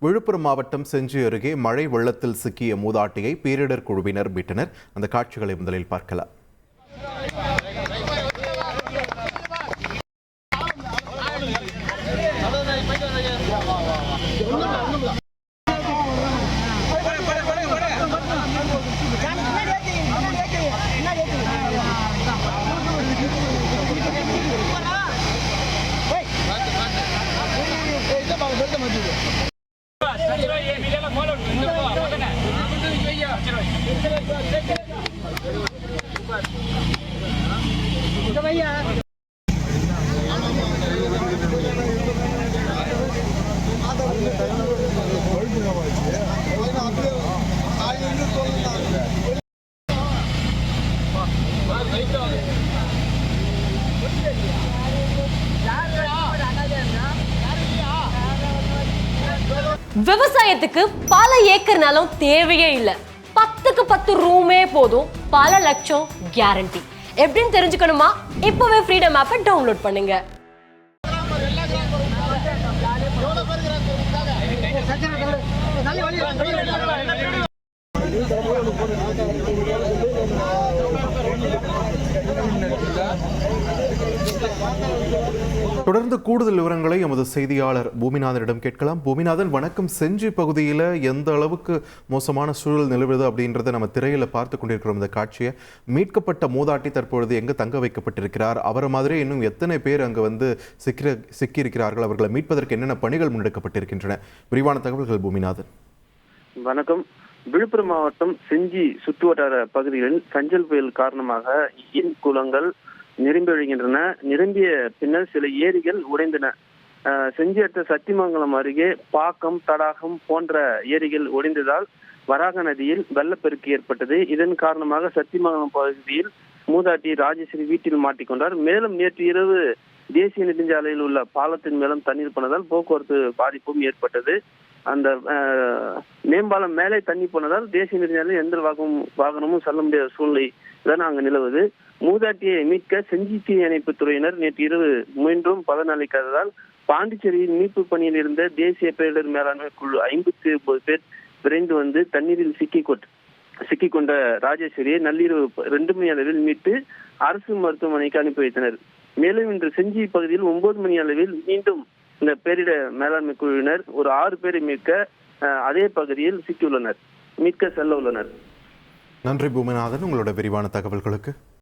விழுப்புரம் மாவட்டம் செஞ்சி அருகே மழை வெள்ளத்தில் சிக்கிய மூதாட்டியை பேரிடர் குழுவினர் மீட்டனர். அந்த காட்சிகளை முதலில் பார்க்கலாம். விவசாயத்துக்கு பல ஏக்கர் நிலம் தேவையே இல்லை. 10க்கு 10 ரூமே போதும், பல லட்சம் கேரண்டி. எப்படின்னு தெரிஞ்சுக்கணுமா? இப்பவே ஃப்ரீடம் ஆப்பை டவுன்லோட் பண்ணுங்க. தொடர்ந்து கூடுதல் விவரங்களை எமது செய்தியாளர் பூமிநாதனிடம் கேட்கலாம். பூமிநாதன், வணக்கம். செஞ்சி பகுதியில் எந்த அளவுக்கு மோசமான சூழல் நிலவுது அப்படின்றத நம்ம திரையில பார்த்து கொண்டிருக்கிறோம். இந்த காட்சியை மீட்கப்பட்ட மூதாட்டி தற்பொழுது எங்கு தங்க வைக்கப்பட்டிருக்கிறார்? அவரை மாதிரி இன்னும் எத்தனை பேர் அங்கு வந்து சிக்கியிருக்கிறார்கள்? அவர்களை மீட்பதற்கு என்னென்ன பணிகள் முன்னெடுக்கப்பட்டிருக்கின்றன? விரிவான தகவல்கள் பூமிநாதன். வணக்கம். விழுப்புரம் மாவட்டம் செஞ்சி சுற்றுவட்டார பகுதிகளில் கஞ்சல் புயல் காரணமாக குளங்கள் நிரம்பி வழிகின்றன. நிரம்பிய பின்னர் சில ஏரிகள் உடைந்தன. செஞ்சி அடுத்த சத்தியமங்கலம் அருகே பாக்கம், தடாகம் போன்ற ஏரிகள் உடைந்ததால் வராக நதியில் வெள்ளப்பெருக்கு ஏற்பட்டது. இதன் காரணமாக சத்தியமங்கலம் பகுதியில் மூதாட்டி ராஜேஸ்வரி வீட்டில் மாட்டிக்கொண்டார். மேலும் நேற்று இரவு தேசிய நெடுஞ்சாலையில் உள்ள பாலத்தின் மேலும் தண்ணீர் போனதால் போக்குவரத்து பாதிப்பும் ஏற்பட்டது. அந்த மேம்பாலம் மேலே தண்ணி போனதால் தேசிய நெடுஞ்சாலையில் எந்த வாகனமும் செல்ல முடியாத சூழ்நிலை தான் அங்கு நிலவுது. மூதாட்டியை மீட்க செஞ்சி தீயணைப்பு துறையினர் நேற்று இரவு மீண்டும் பலனளிக்காததால் பாண்டிச்சேரியில் மீட்பு பணியில் இருந்த தேசிய பேரிடர் மேலாண்மை குழு 59 பேர் விரைந்து வந்து தண்ணீரில் சிக்கிக்கொண்ட ராஜேஸ்வரியை நள்ளிரவு 2 மணி அளவில் மீட்டு அரசு மருத்துவமனைக்கு அனுப்பி வைத்தனர். மேலும் இன்று செஞ்சி பகுதியில் 9 மணி அளவில் மீண்டும் இந்த பேரிடர் மேலாண்மை குழுவினர் ஒரு 6 பேரை மீட்க அதே பகுதியில் மீட்க செல்ல உள்ளனர். நன்றி பூமிநாதன், உங்களோட விரிவான தகவல்களுக்கு.